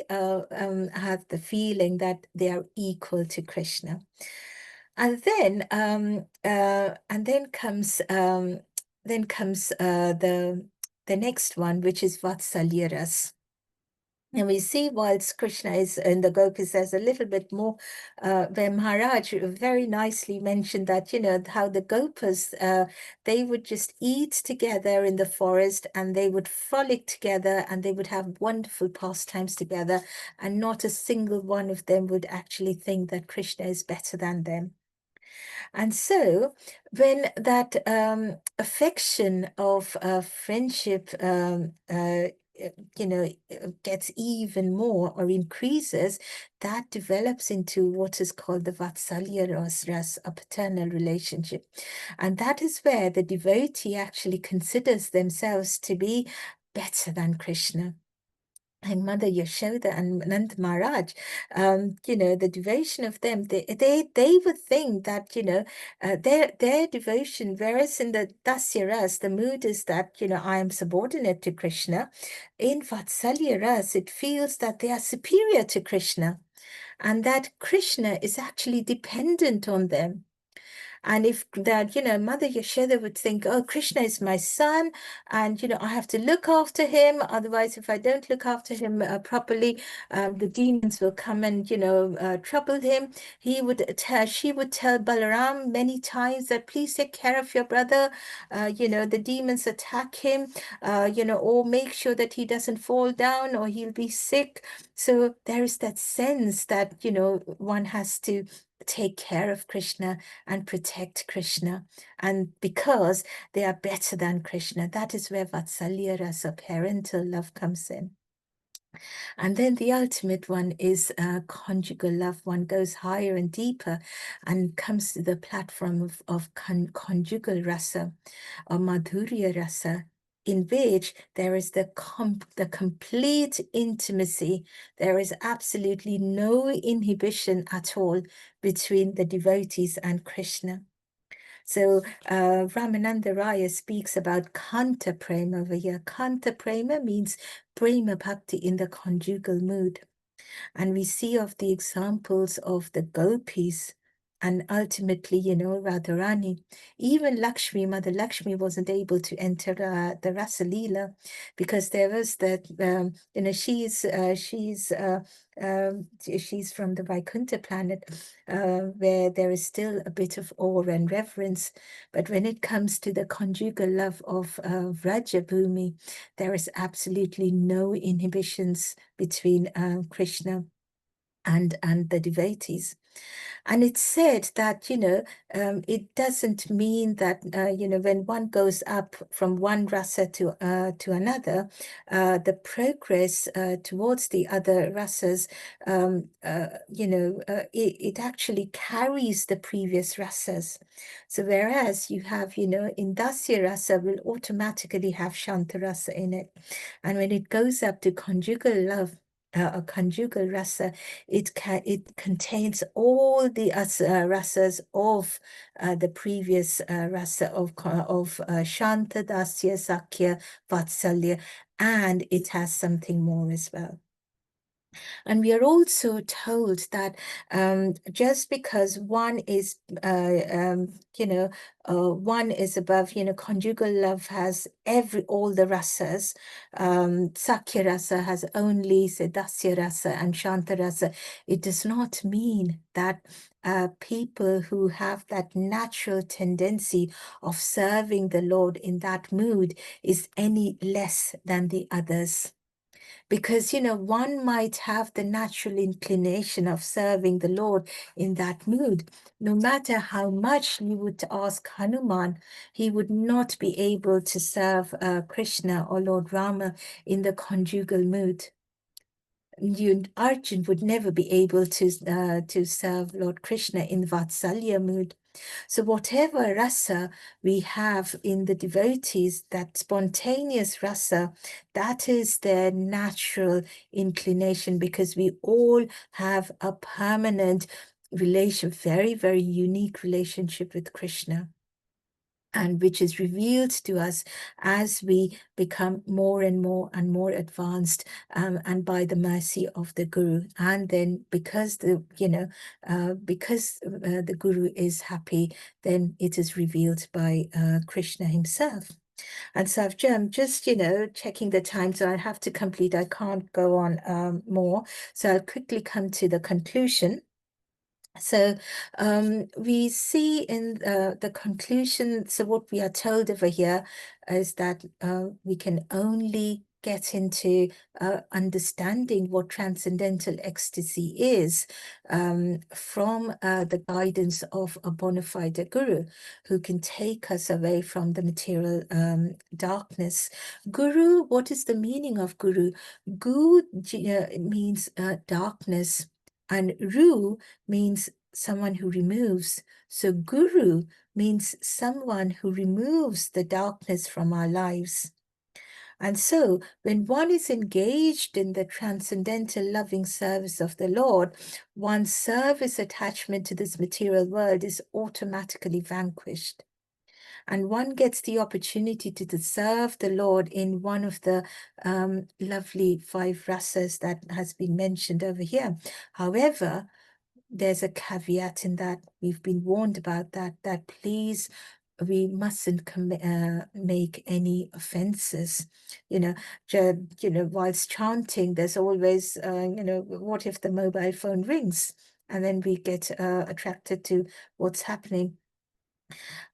have the feeling that they are equal to Krishna. And then comes the next one, which is Vatsalya Ras. And we see whilst Krishna is in the Gopis, there's a little bit more where Maharaj very nicely mentioned that, how the Gopas, they would just eat together in the forest and they would frolic together and they would have wonderful pastimes together. And not a single one of them would actually think that Krishna is better than them. And so when that affection of friendship gets even more or increases, that develops into what is called the Vatsalya Ras, a paternal relationship. And that is where the devotee actually considers themselves to be better than Krishna. And Mother Yashoda and Nand Maharaj, the devotion of them, they would think that, their devotion, whereas in the Dasya Ras, the mood is that, I am subordinate to Krishna. In Vatsalya Ras, it feels that they are superior to Krishna and that Krishna is actually dependent on them. And if that, Mother Yashoda would think, "Oh, Krishna is my son, and, I have to look after him. Otherwise, if I don't look after him properly, the demons will come and, trouble him." She would tell Balaram many times that, "Please take care of your brother. The demons attack him, or make sure that he doesn't fall down or he'll be sick." So there is that sense that, one has to take care of Krishna and protect Krishna. And because they are better than Krishna, that is where Vatsalya Rasa, parental love, comes in. And then the ultimate one is conjugal love. One goes higher and deeper and comes to the platform of conjugal rasa or madhurya rasa, in which there is the complete intimacy. There is absolutely no inhibition at all between the devotees and Krishna. So Ramananda Raya speaks about Kanta Prema over here. Kanta Prema means Prema Bhakti in the conjugal mood. And we see of the examples of the gopis and ultimately, Radharani. Even Lakshmi, Mother Lakshmi, wasn't able to enter the Rasa Leela because there was that, she's from the Vaikuntha planet where there is still a bit of awe and reverence. But when it comes to the conjugal love of Vrajabhumi, there is absolutely no inhibitions between Krishna and the devotees. And it's said that, it doesn't mean that, when one goes up from one rasa to another, the progress towards the other rasas, it actually carries the previous rasas. So whereas you have, in Dasya rasa will automatically have Shanta rasa in it. And when it goes up to conjugal love, a conjugal rasa, it contains all the rasas of the previous rasa of Shanta, Dasya, Sakya, Vatsalya, and it has something more as well. And we are also told that just because one is, one is above, conjugal love has all the rasas. Sakya rasa has only Dasya rasa and Shanta rasa. It does not mean that people who have that natural tendency of serving the Lord in that mood is any less than the others. Because, one might have the natural inclination of serving the Lord in that mood. No matter how much you would ask Hanuman, he would not be able to serve Krishna or Lord Rama in the conjugal mood. Arjun would never be able to serve Lord Krishna in Vatsalya mood. So whatever rasa we have in the devotees, that spontaneous rasa, that is their natural inclination, because we all have a permanent very, very unique relationship with Krishna, and which is revealed to us as we become more and more advanced, and by the mercy of the Guru. And then because the Guru is happy, then it is revealed by Krishna himself. And so I'm just, checking the time, so I have to complete. I can't go on more. So I'll quickly come to the conclusion. So we see in the conclusion, so what we are told over here is that we can only get into understanding what transcendental ecstasy is from the guidance of a bona fide guru who can take us away from the material darkness. Guru, what is the meaning of guru? Gu means darkness, and ru means someone who removes. So guru means someone who removes the darkness from our lives. And so when one is engaged in the transcendental loving service of the Lord, one's service attachment to this material world is automatically vanquished. And one gets the opportunity to serve the Lord in one of the lovely 5 rasas that has been mentioned over here. However, there's a caveat in that. We've been warned about that please, we mustn't make any offenses. Whilst chanting, there's always, what if the mobile phone rings? And then we get attracted to what's happening.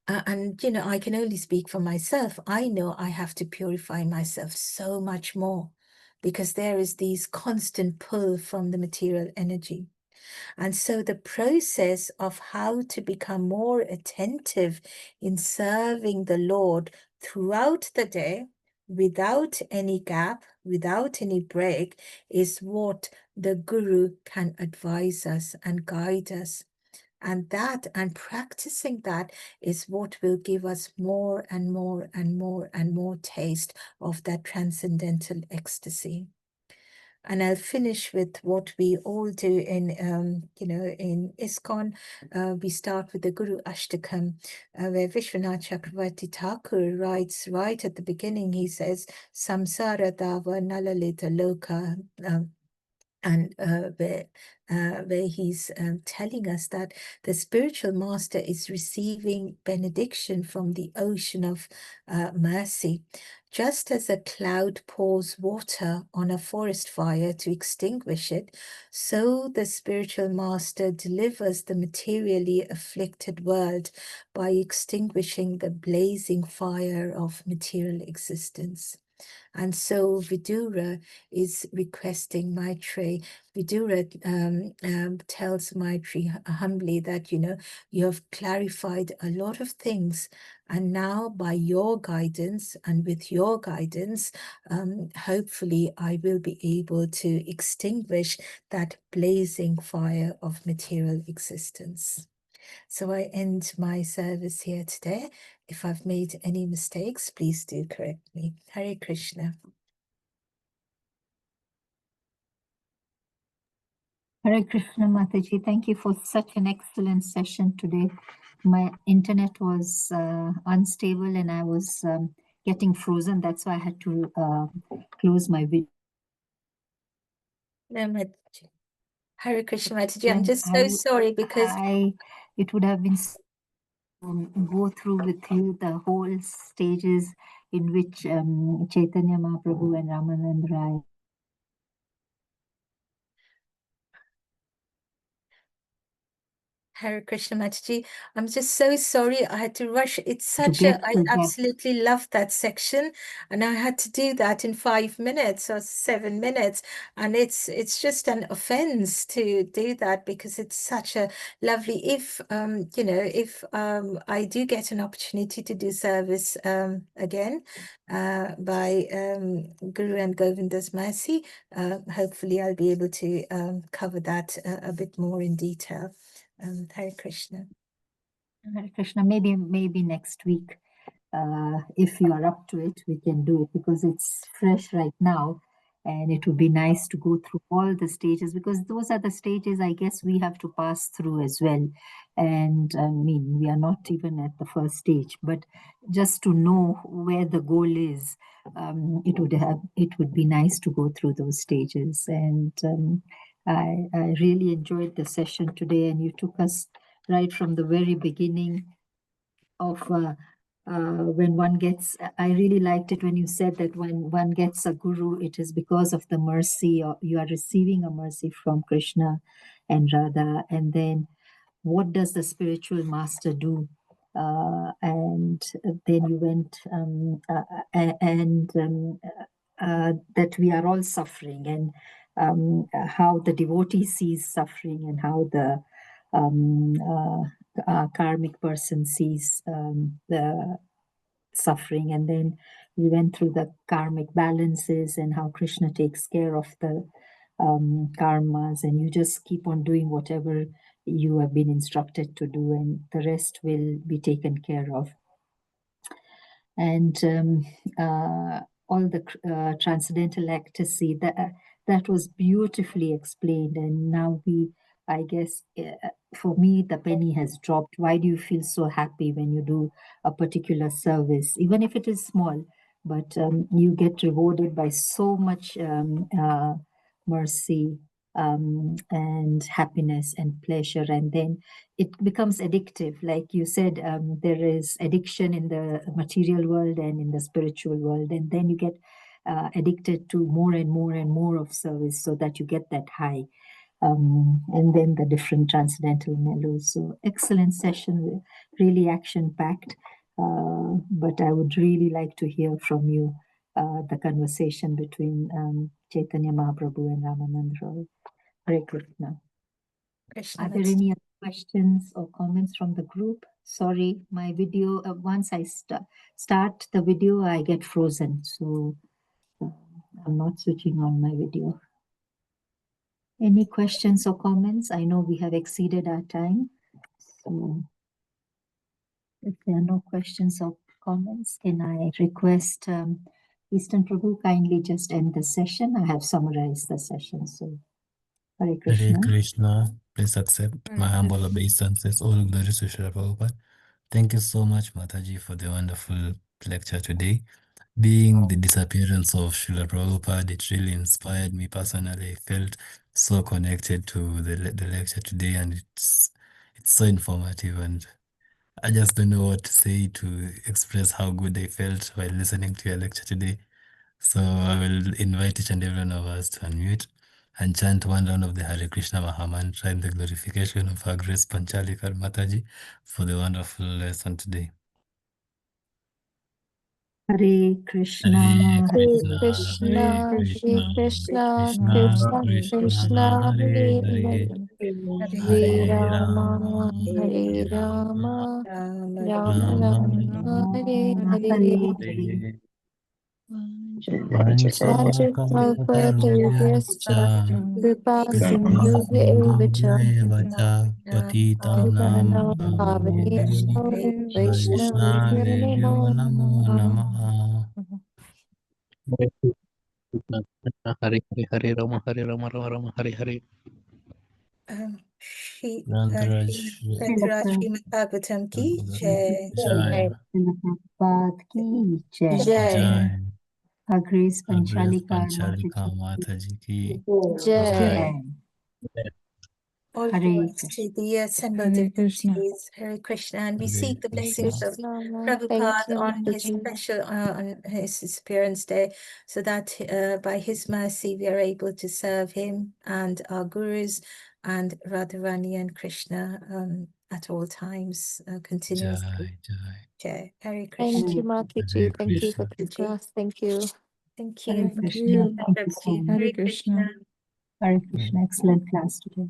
And I can only speak for myself. I know I have to purify myself so much more, because there is these constant pull from the material energy. And so the process of how to become more attentive in serving the Lord throughout the day, without any gap, without any break, is what the Guru can advise us and guide us. And practicing that is what will give us more and more and more and more taste of that transcendental ecstasy. And I'll finish with what we all do in ISKCON. We start with the Guru Ashtakam, where Vishwanath Chakravarti Thakur writes right at the beginning. He says, Samsara Dava Nalalita Loka, and where he's telling us that the spiritual master is receiving benediction from the ocean of mercy. Just as a cloud pours water on a forest fire to extinguish it, so the spiritual master delivers the materially afflicted world by extinguishing the blazing fire of material existence. And so Vidura is requesting Maitreyi. Vidura tells Maitreyi humbly that, you have clarified a lot of things. And now by your guidance and with your guidance, hopefully I will be able to extinguish that blazing fire of material existence. So I end my service here today. If I've made any mistakes, please do correct me. Hare Krishna. Hare Krishna Mataji, thank you for such an excellent session today. My internet was unstable and I was getting frozen. That's why I had to close my video. No, Mataji. Hare Krishna Mataji, I'm And just so sorry because it would have been go through with you the whole stages in which Chaitanya Mahaprabhu and Ramanand Rai Hare Krishna Mataji, I'm just so sorry. I had to rush. It's to such get I to that. absolutely love that section, and I had to do that in 5 minutes or 7 minutes, and it's just an offense to do that because it's such a lovely. If if I do get an opportunity to do service again by Guru and Govinda's mercy, hopefully I'll be able to cover that a bit more in detail. Hare Krishna. Hare Krishna, maybe next week, if you are up to it, we can do it because it's fresh right now, and it would be nice to go through all the stages because those are the stages I guess we have to pass through as well. And I mean, we are not even at the first stage, but just to know where the goal is, it would be nice to go through those stages. And I really enjoyed the session today, and you took us right from the very beginning of when one gets. I really liked it when you said that when one gets a guru, it is because of the mercy, or you are receiving a mercy from Krishna and Radha. And then what does the spiritual master do? And then you went and that we are all suffering, and how the devotee sees suffering, and how the karmic person sees the suffering. And then we went through the karmic balances and how Krishna takes care of the karmas, and you just keep on doing whatever you have been instructed to do, and the rest will be taken care of. And all the transcendental ecstasy, that was beautifully explained. And now I guess, for me, the penny has dropped. Why do you feel so happy when you do a particular service, even if it is small? But you get rewarded by so much mercy and happiness and pleasure, and then it becomes addictive. Like you said, there is addiction in the material world and in the spiritual world, and then you get addicted to more and more and more of service, so that you get that high. And then the different transcendental mellows. So excellent session, really action packed. But I would really like to hear from you the conversation between Chaitanya Mahaprabhu and Ramanand Roy. Hare Krishna. Krishna Are there Mataji. any other questions or comments from the group? Sorry, my video, once I start the video, I get frozen. So I'm not switching on my video. Any questions or comments? I know we have exceeded our time. So if there are no questions or comments, can I request Eastern Prabhu kindly just end the session? I have summarized the session. So Hare Hare Krishna. Krishna. Please accept my humble obeisances. All glories to Srila Prabhupada. Thank you so much, Mataji, for the wonderful lecture today. Being the disappearance of Srila Prabhupada, it really inspired me personally. I felt so connected to the lecture today, and it's so informative, and I just don't know what to say to express how good I felt while listening to your lecture today. So I will invite each and every one of us to unmute and chant one round of the Hare Krishna Mahamantra in the glorification of our grace Panchali Kar Mataji for the wonderful lesson today. Hare Krishna, Hare Hare Krishna, Krishna, Hare Hare Krishna, Krishna, Krishna Krishna Krishna, Krishna, Hare Hare Hare, Hare, Hare Hare Rama, Rama, Hare Hare Rama, Rama, Rama Rama Rama, Rama Hare Rama, Hare. Hare Hare. Hare. Panchakalpatarubhyascha kripa sindhubhya cha Patitanam Kripanam Pavanebhyo Vaishnavyo Namo Vaishnavebhyo Namo Namaha. Namaha. Hare Hare Hare Rama Hare Rama Rama Rama Hare Hare. Grantaraj Srimad Bhagavatam ki Jai. Jai. Prabhupada ki Jai. Jai. Jai. Her Grace Panchali Kar Panchali Kar Mataji Mataji ki Jai. Jai. All Hare glories Krishna. to the assembled devotees. Hare Krishna, and we Hare seek the blessings of Krishna. Prabhupada on his special on his appearance day, so that by his mercy we are able to serve him and our gurus and Radharani and Krishna at all times continuously. Jai, Jai. Jai. Hare Krishna. Thank you, Mataji. Hare Thank you for Krishna. this class. Thank you. Thank you. Hare Krishna. Thank you so much. Hare Krishna. Hare Krishna. Excellent class today.